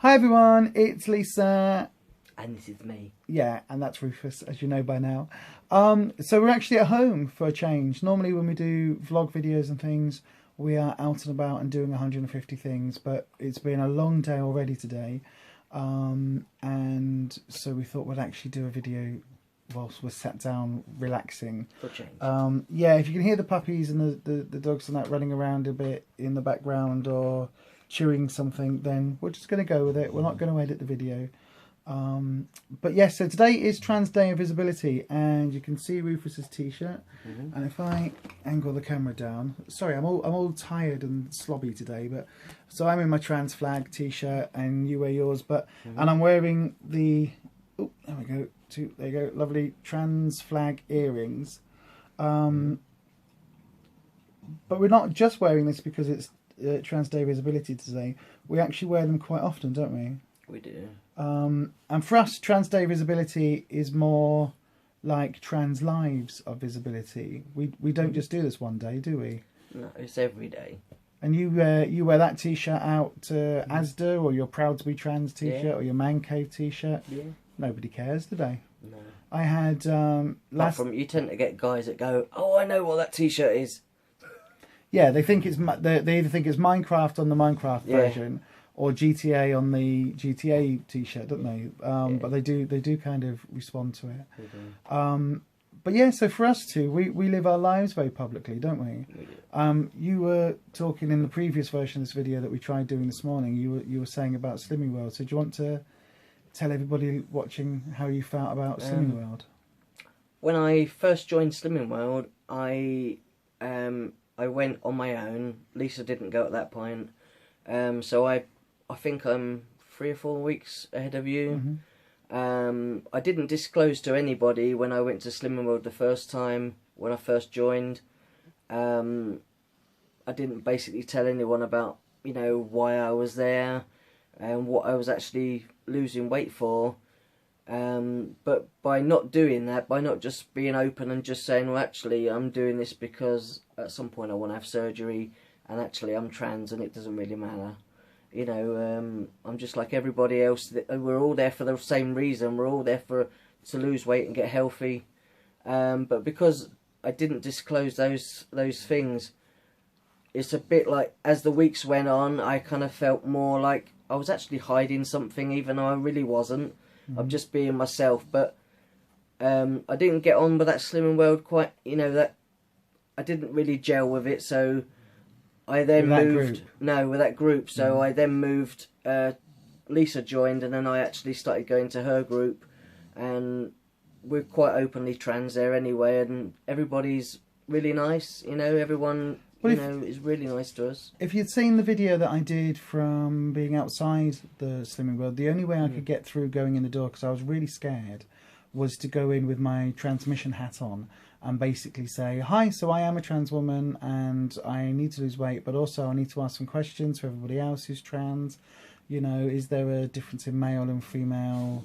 Hi everyone, it's Lisa. And this is me. Yeah, and that's Rufus, as you know by now. So we're actually at home for a change. Normally when we do vlog videos and things, we are out and about and doing 150 things, but it's been a long day already today. And so we thought we'd actually do a video whilst we're sat down relaxing. For change. Yeah, if you can hear the puppies and the dogs and that running around a bit in the background or chewing something, then we're just going to go with it. We're not going to edit the video. But yes, so today is Trans Day of Visibility, and you can see Rufus's t-shirt. And if I angle the camera down, sorry, I'm all tired and slobby today, but so I'm in my trans flag t-shirt and you wear yours, but and I'm wearing the there we go, there you go, lovely trans flag earrings. But we're not just wearing this because it's Trans Day of Visibility today. We actually wear them quite often, don't we? We do. And for us, Trans Day Visibility is more like Trans Lives of Visibility. We don't just do this one day, do we? No, it's every day. And you wear that t-shirt out to Asda, or your Proud to be Trans t-shirt, or your Man Cave t-shirt. Yeah. Nobody cares, do they? No. I had last. From you tend to get guys that go, "Oh, I know what that t-shirt is." Yeah, they think it's they either think it's Minecraft on the Minecraft version, or GTA on the GTA t-shirt, don't they? But they do kind of respond to it. But yeah, so for us too, we live our lives very publicly, don't we? We do. You were talking in the previous version of this video that we tried doing this morning. You were saying about Slimming World. So do you want to tell everybody watching how you felt about Slimming World? When I first joined Slimming World, I went on my own. Lisa didn't go at that point. So I think I'm 3 or 4 weeks ahead of you. I didn't disclose to anybody when I went to Slimming World the first time, when I first joined. I didn't basically tell anyone about, why I was there and what I was actually losing weight for. But by not doing that, by not just being open and just saying, well, actually, I'm doing this because at some point I want to have surgery, and actually I'm trans and it doesn't really matter. I'm just like everybody else. We're all there for the same reason. We're all there to lose weight and get healthy. But because I didn't disclose those things, it's a bit like, as the weeks went on, I kind of felt more like I was actually hiding something, even though I really wasn't. I'm just being myself. But I didn't get on with that Slimming World quite, that I didn't really gel with it, so I then moved. No, with that group. So I then moved. Lisa joined, and then I actually started going to her group, and we're quite openly trans there anyway. And everybody's really nice. Everyone is really nice to us. If you'd seen the video that I did from being outside the Slimming World, the only way I could get through going in the door, because I was really scared, was to go in with my transmission hat on and basically say, hi, so I am a trans woman and I need to lose weight, but also I need to ask some questions for everybody else who's trans. Is there a difference in male and female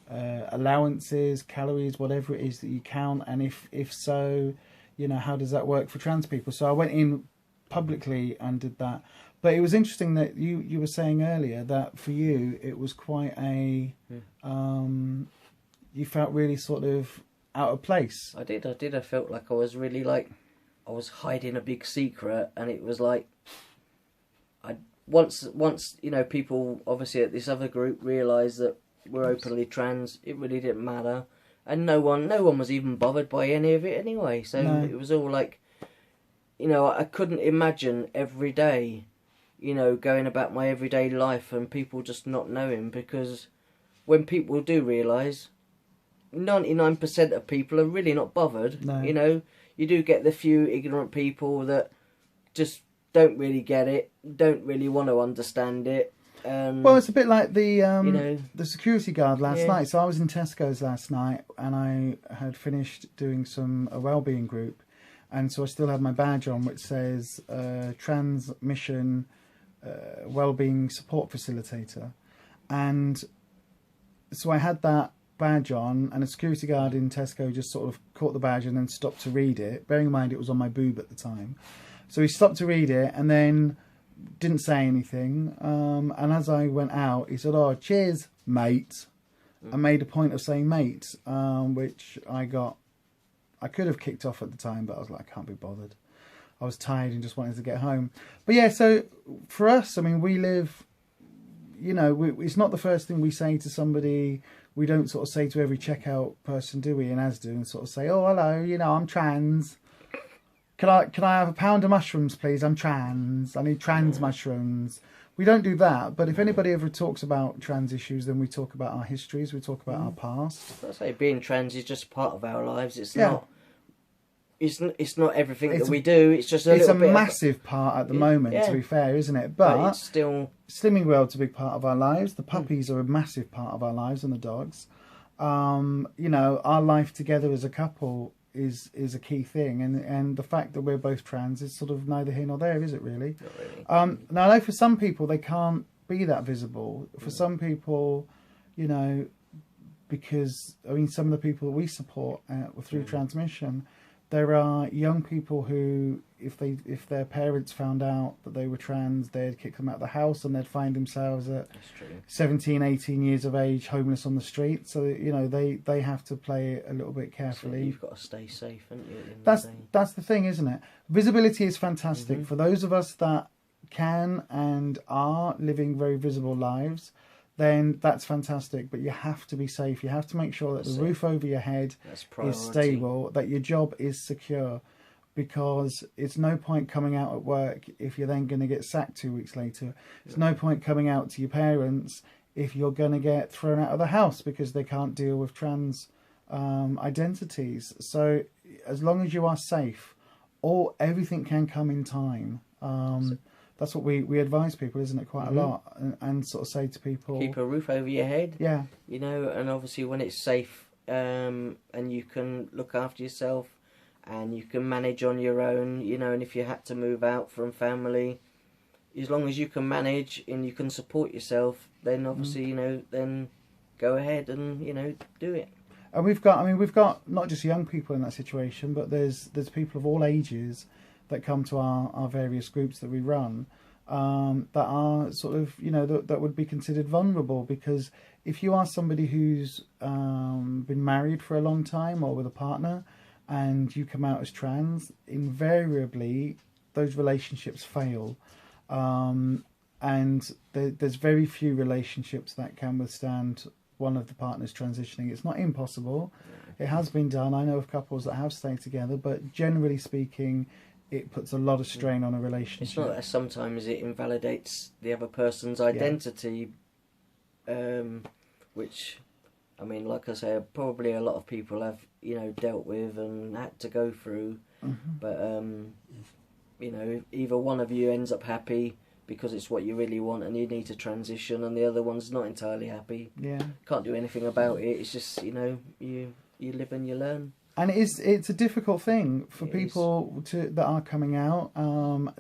allowances, calories, whatever it is that you count? And if so, how does that work for trans people? So I went in publicly and did that. But it was interesting that you were saying earlier that for you, it was quite a... you felt really sort of out of place. I did. I felt like I was really I was hiding a big secret, and it was like, once people obviously at this other group realised that we're openly trans, it really didn't matter, and no one was even bothered by any of it anyway. So it was all like, I couldn't imagine every day, going about my everyday life and people just not knowing, because when people do realise, 99% of people are really not bothered. No. You do get the few ignorant people that just don't really get it, don't really want to understand it. Well, it's a bit like the security guard last night. So I was in Tesco's last night, and I had finished doing a wellbeing group, and so I still had my badge on, which says Transmission Wellbeing Support Facilitator, and so I had that badge on, and a security guard in Tesco just sort of caught the badge and then stopped to read it, bearing in mind it was on my boob at the time. So he stopped to read it, and then didn't say anything. And as I went out, he said, "Oh, cheers, mate." I made a point of saying "mate," which I could have kicked off at the time, but I was like, I can't be bothered. I was tired and just wanted to get home. But yeah, so for us, I mean, we live, you know, it's not the first thing we say to somebody. We don't sort of say to every checkout person, do we, in Asda, and sort of say, "Oh, hello, you know, I'm trans. Can I have a pound of mushrooms, please? I'm trans. I need trans mushrooms." We don't do that. But if anybody ever talks about trans issues, then we talk about our histories. We talk about our past. I say being trans is just part of our lives. It's Yeah. not. It's not everything that we do. It's just It's a little bit massive part at the moment, yeah. to be fair, isn't it? but But it's still. Slimming World's a big part of our lives. The puppies are a massive part of our lives, and the dogs. You know, our life together as a couple is a key thing, and the fact that we're both trans is sort of neither here nor there, is it really? Not really. Now, I know for some people they can't be that visible. For some people, you know, because I mean, some of the people that we support through Transmission, there are young people who, if their parents found out that they were trans, they'd kick them out of the house, and they'd find themselves at That's true. 17, 18 years of age, homeless on the street. So, you know, they have to play it a little bit So carefully. you've got to stay safe, haven't you? At the end of the day? That's the thing, isn't it? Visibility is fantastic for those of us that can and are living very visible lives. Then that's fantastic, but you have to be safe. You have to make sure that That's the roof over your head That's is priority. stable, that your job is secure, because it's no point coming out at work if you're then going to get sacked 2 weeks later. It's no point coming out to your parents if you're going to get thrown out of the house because they can't deal with trans identities. So as long as you are safe, everything can come in time. That's what we advise people, isn't it, quite a lot, and sort of say to people, Keep a roof over your head. yeah, You know, and obviously when it's safe, and you can look after yourself, and you can manage on your own. You know, and if you had to move out from family, as long as you can manage and you can support yourself, then obviously you know, then go ahead and do it. And we've got not just young people in that situation, but there's people of all ages that come to our various groups that we run, that are sort of, that would be considered vulnerable, because if you are somebody who's been married for a long time or with a partner and you come out as trans, invariably those relationships fail. And there's very few relationships that can withstand one of the partners transitioning. It's not impossible. It has been done. I know of couples that have stayed together, but generally speaking, it puts a lot of strain on a relationship. It's not that sometimes it invalidates the other person's identity, which, I mean, like I say, probably a lot of people have, dealt with and had to go through. But, either one of you ends up happy because it's what you really want and you need to transition, and the other one's not entirely happy. Yeah. Can't do anything about it. It's just, you live and you learn. And it's a difficult thing for people that are coming out.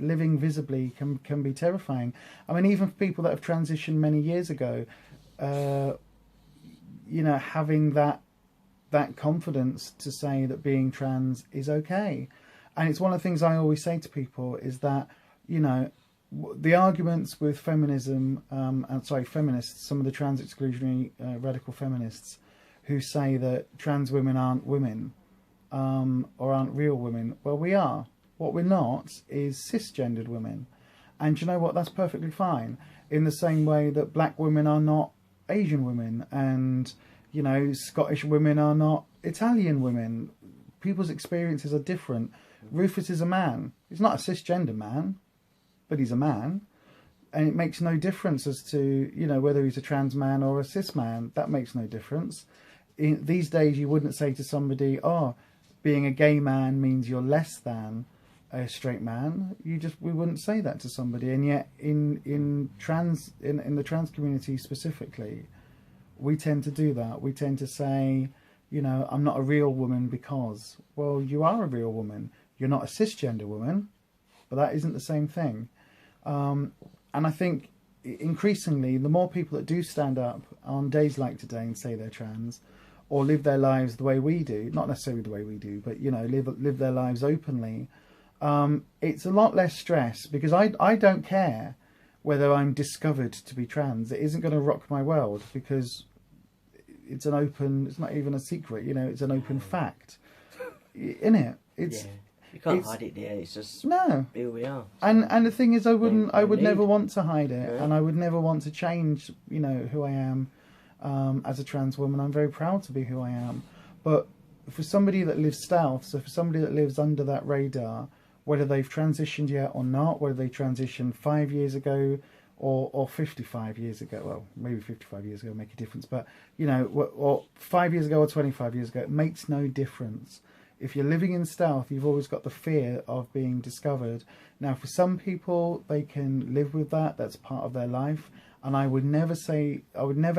Living visibly can be terrifying. I mean, even for people that have transitioned many years ago, having that confidence to say that being trans is okay. And it's one of the things I always say to people is that, the arguments with feminism, feminists, some of the trans exclusionary radical feminists who say that trans women aren't women, or aren't real women. Well, we are. What we're not is cisgendered women. And you know what? That's perfectly fine. In the same way that black women are not Asian women, and, Scottish women are not Italian women. People's experiences are different. Rufus is a man. He's not a cisgender man, but he's a man. And it makes no difference as to, whether he's a trans man or a cis man. That makes no difference. These days, you wouldn't say to somebody, being a gay man means you're less than a straight man. We wouldn't say that to somebody. And yet in the trans community specifically, we tend to do that. We tend to say, I'm not a real woman because, well, you are a real woman. You're not a cisgender woman, but that isn't the same thing. And I think increasingly, the more people that do stand up on days like today and say they're trans, or live their lives the way we do, not necessarily the way we do, but, live their lives openly, it's a lot less stress because I don't care whether I'm discovered to be trans. It isn't going to rock my world because it's not even a secret, you know, it's an open fact. In it. It's you can't hide it there, it's just no. here we are. So. And the thing is I would never want to hide it, and I would never want to change, you know, who I am as a trans woman. I'm very proud to be who I am. But for somebody that lives stealth, so for somebody that lives under that radar, whether they've transitioned yet or not, whether they transitioned 5 years ago or 55 years ago, well, maybe 55 years ago make a difference, but, you know, or 5 years ago or 25 years ago, it makes no difference. If you're living in stealth, you've always got the fear of being discovered. Now, for some people, they can live with that. That's part of their life. And I would never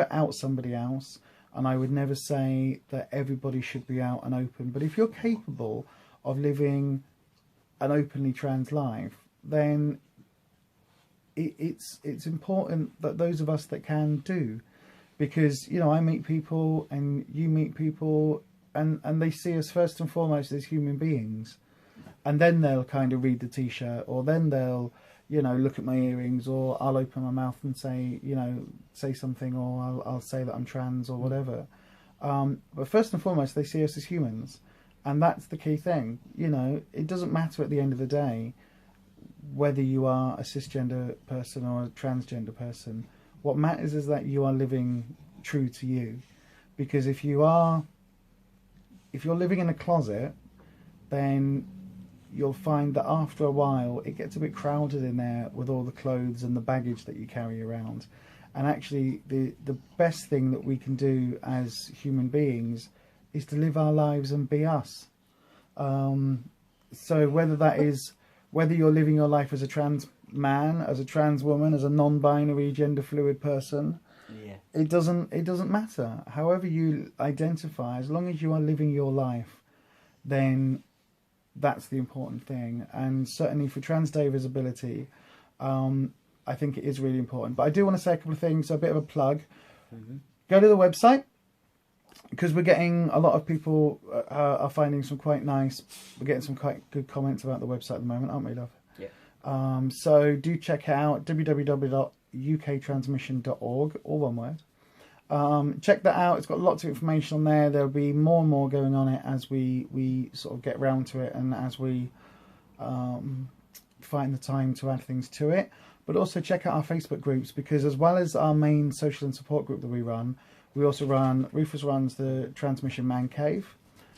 out somebody else. And I would never say that everybody should be out and open. But if you're capable of living an openly trans life, then it's important that those of us that can do. Because, you know, I meet people and you meet people and they see us first and foremost as human beings. And then they'll kind of read the t-shirt, or then they'll, you know, look at my earrings, or I'll open my mouth and say, you know, say something, or I'll say that I'm trans or whatever. But first and foremost, they see us as humans. And that's the key thing. You know, it doesn't matter at the end of the day whether you are a cisgender person or a transgender person. What matters is that you are living true to you. Because if you're living in a closet, then you'll find that after a while it gets a bit crowded in there with all the clothes and the baggage that you carry around. And actually the best thing that we can do as human beings is to live our lives and be us. So whether you're living your life as a trans man, as a trans woman, as a non-binary gender fluid person, it doesn't matter. However you identify, as long as you are living your life, then that's the important thing. And certainly for Trans Day visibility, I think it is really important. But I do want to say a couple of things, so a bit of a plug. Go to the website, because we're getting a lot of people are finding some quite nice, we're getting some quite good comments about the website at the moment, aren't we, love? Yeah. So do check it out, www.uktransmission.org, all one word. Check that out. It's got lots of information on there. There'll be more and more going on it as we sort of get round to it, and as we find the time to add things to it. But also check out our Facebook groups, because as well as our main social and support group that we also run, Rufus runs the Transmission Man Cave,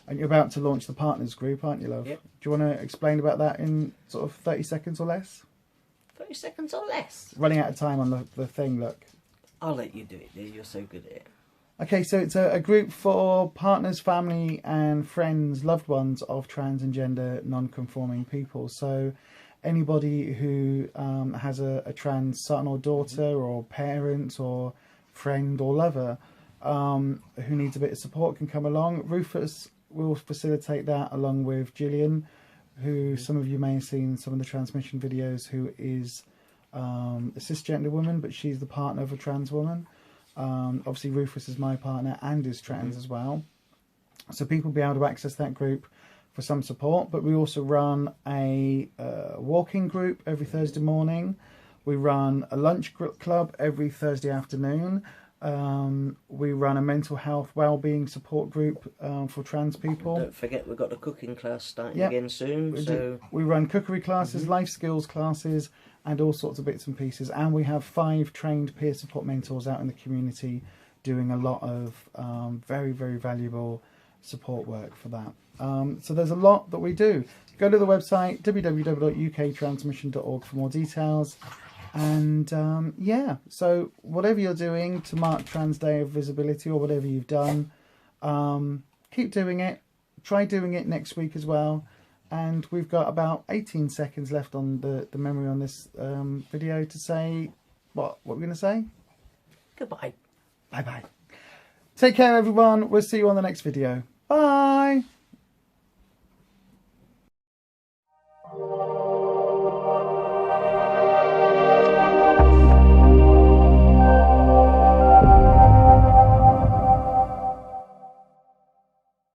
and you're about to launch the Partners group, aren't you, love? Yep. Do you want to explain about that in sort of 30 seconds or less? 30 seconds or less. Running out of time on the thing, look. I'll let you do it, dear. You're so good at it. Okay, so it's a group for partners, family and friends, loved ones of trans and gender non-conforming people. So anybody who has a trans son or daughter or parent or friend or lover who needs a bit of support can come along. Rufus will facilitate that, along with Gillian, who some of you may have seen in some of the transmission videos, who is a cisgender woman, but she's the partner of a trans woman. Obviously Rufus is my partner and is trans as well. So people will be able to access that group for some support. But we also run a walking group every Thursday morning. We run a lunch club every Thursday afternoon. We run a mental health wellbeing support group for trans people. Don't forget, we've got the cooking class starting again soon. We run cookery classes, life skills classes, and all sorts of bits and pieces. And we have 5 trained peer support mentors out in the community doing a lot of very, very valuable support work for that. So there's a lot that we do. Go to the website, www.uktransmission.org, for more details. And yeah, so whatever you're doing to mark Trans Day of Visibility, or whatever you've done, keep doing it. Try doing it next week as well. And we've got about 18 seconds left on the memory on this video to say what we're going to say. Goodbye. Bye bye. Take care, everyone. We'll see you on the next video. Bye.